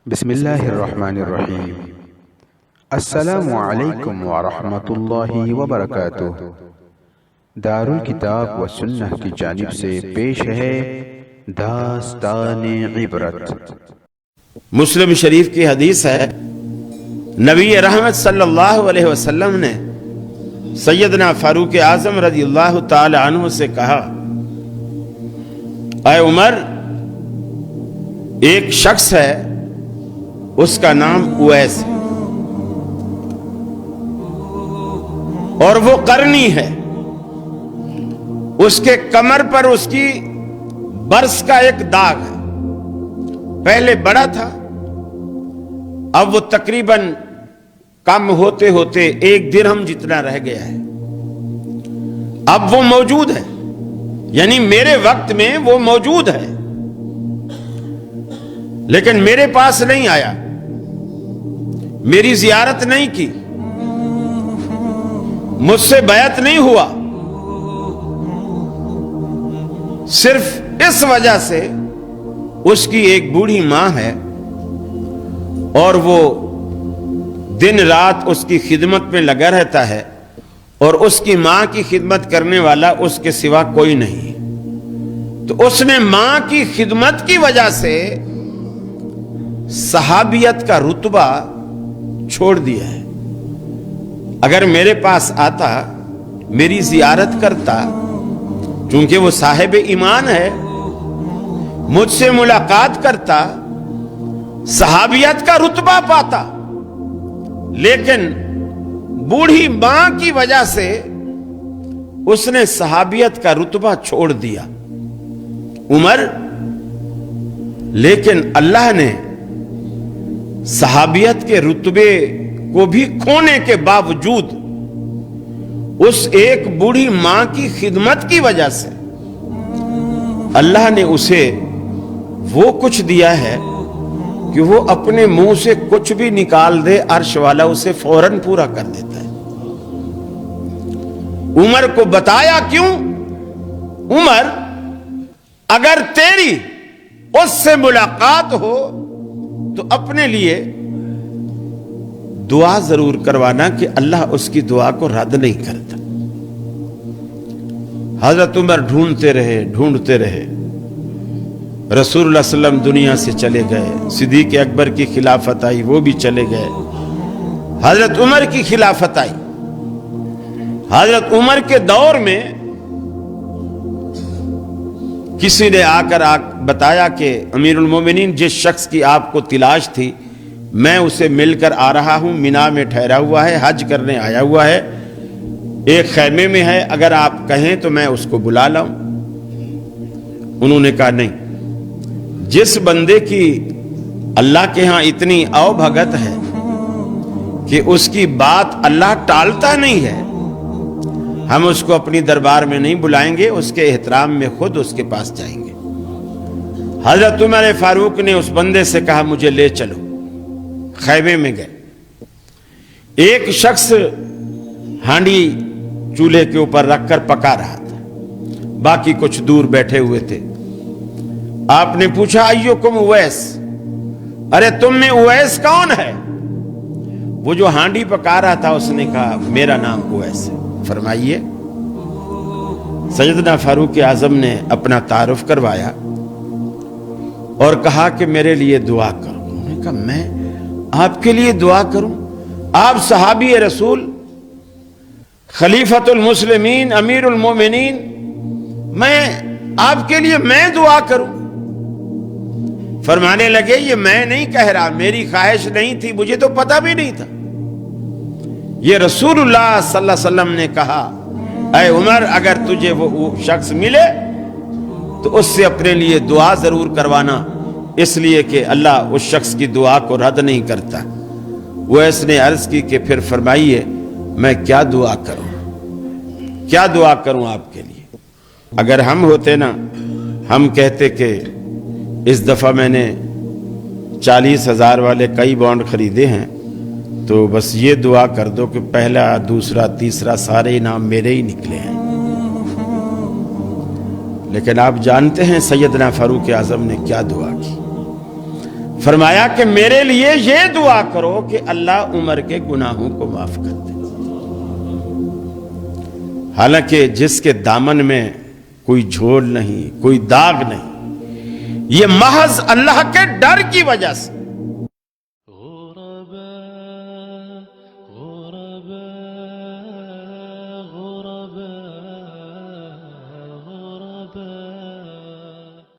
بسم اللہ الرحمن الرحیم۔ السلام علیکم ورحمۃ اللہ وبرکاتہ۔ دارالکتاب و سنہ کی جانب سے پیش ہے داستان عبرت۔ مسلم شریف کی حدیث ہے، نبی رحمت صلی اللہ علیہ وسلم نے سیدنا فاروق اعظم رضی اللہ تعالی عنہ سے کہا، اے عمر، ایک شخص ہے، اس کا نام اویس ہے اور وہ قرنی ہے، اس کے کمر پر اس کی برس کا ایک داغ ہے، پہلے بڑا تھا، اب وہ تقریباً کم ہوتے ہوتے 1 درہم جتنا رہ گیا ہے، اب وہ موجود ہے، یعنی میرے وقت میں وہ موجود ہے لیکن میرے پاس نہیں آیا، میری زیارت نہیں کی، مجھ سے بیعت نہیں ہوا، صرف اس وجہ سے اس کی ایک بوڑھی ماں ہے اور وہ دن رات اس کی خدمت میں لگا رہتا ہے اور اس کی ماں کی خدمت کرنے والا اس کے سوا کوئی نہیں، تو اس نے ماں کی خدمت کی وجہ سے صحابیت کا رتبہ چھوڑ دیا ہے۔ اگر میرے پاس آتا، میری زیارت کرتا، چونکہ وہ صاحب ایمان ہے، مجھ سے ملاقات کرتا، صحابیت کا رتبہ پاتا، لیکن بوڑھی ماں کی وجہ سے اس نے صحابیت کا رتبہ چھوڑ دیا۔ عمر، لیکن اللہ نے صحابیت کے رتبے کو بھی کھونے کے باوجود اس ایک بوڑھی ماں کی خدمت کی وجہ سے اللہ نے اسے وہ کچھ دیا ہے کہ وہ اپنے منہ سے کچھ بھی نکال دے، عرش والا اسے فوراً پورا کر دیتا ہے۔ عمر کو بتایا کیوں؟ عمر، اگر تیری اس سے ملاقات ہو تو اپنے لیے دعا ضرور کروانا کہ اللہ اس کی دعا کو رد نہیں کرتا۔ حضرت عمر ڈھونڈتے رہے، رسول اللہ صلی اللہ علیہ وسلم دنیا سے چلے گئے، صدیق اکبر کی خلافت آئی، وہ بھی چلے گئے، حضرت عمر کی خلافت آئی۔ حضرت عمر کے دور میں کسی نے آ کر بتایا کہ امیر المومنین، جس شخص کی آپ کو تلاش تھی، میں اسے مل کر آ رہا ہوں، مینا میں ٹھہرا ہوا ہے، حج کرنے آیا ہوا ہے، ایک خیمے میں ہے، اگر آپ کہیں تو میں اس کو بلا لاؤں۔ انہوں نے کہا نہیں، جس بندے کی اللہ کے ہاں اتنی او بھگت ہے کہ اس کی بات اللہ ٹالتا نہیں ہے، ہم اس کو اپنی دربار میں نہیں بلائیں گے، اس کے احترام میں خود اس کے پاس جائیں گے۔ حضرت عمر فاروق نے اس بندے سے کہا، مجھے لے چلو۔ خیمے میں گئے، ایک شخص ہانڈی چولہے کے اوپر رکھ کر پکا رہا تھا، باقی کچھ دور بیٹھے ہوئے تھے۔ آپ نے پوچھا، ایوکم اویس، ارے تم میں اویس کون ہے؟ وہ جو ہانڈی پکا رہا تھا اس نے کہا، میرا نام اویس ہے۔ فرمائیے۔ سیدنا فاروق اعظم نے اپنا تعارف کروایا اور کہا کہ میرے لیے دعا کرو۔ انہوں نے کہا، میں آپ کے لیے دعا کروں؟ آپ صحابی رسول، خلیفۃ المسلمین، امیر المومنین، میں آپ کے لیے میں دعا کروں؟ فرمانے لگے، یہ میں نہیں کہہ رہا، میری خواہش نہیں تھی، مجھے تو پتہ بھی نہیں تھا، یہ رسول اللہ صلی اللہ علیہ وسلم نے کہا، اے عمر، اگر تجھے وہ شخص ملے تو اس سے اپنے لیے دعا ضرور کروانا، اس لیے کہ اللہ اس شخص کی دعا کو رد نہیں کرتا۔ وہ اس نے عرض کی کہ پھر فرمائیے، میں کیا دعا کروں، کیا دعا کروں آپ کے لیے؟ اگر ہم ہوتے نا، ہم کہتے کہ اس دفعہ میں نے 40,000 والے کئی بانڈ خریدے ہیں، تو بس یہ دعا کر دو کہ پہلا، دوسرا، تیسرا سارے انعام میرے ہی نکلے ہیں۔ لیکن آپ جانتے ہیں سیدنا فاروق اعظم نے کیا دعا کی؟ فرمایا کہ میرے لیے یہ دعا کرو کہ اللہ عمر کے گناہوں کو معاف کر دے۔ حالانکہ جس کے دامن میں کوئی جھول نہیں، کوئی داغ نہیں، یہ محض اللہ کے ڈر کی وجہ سے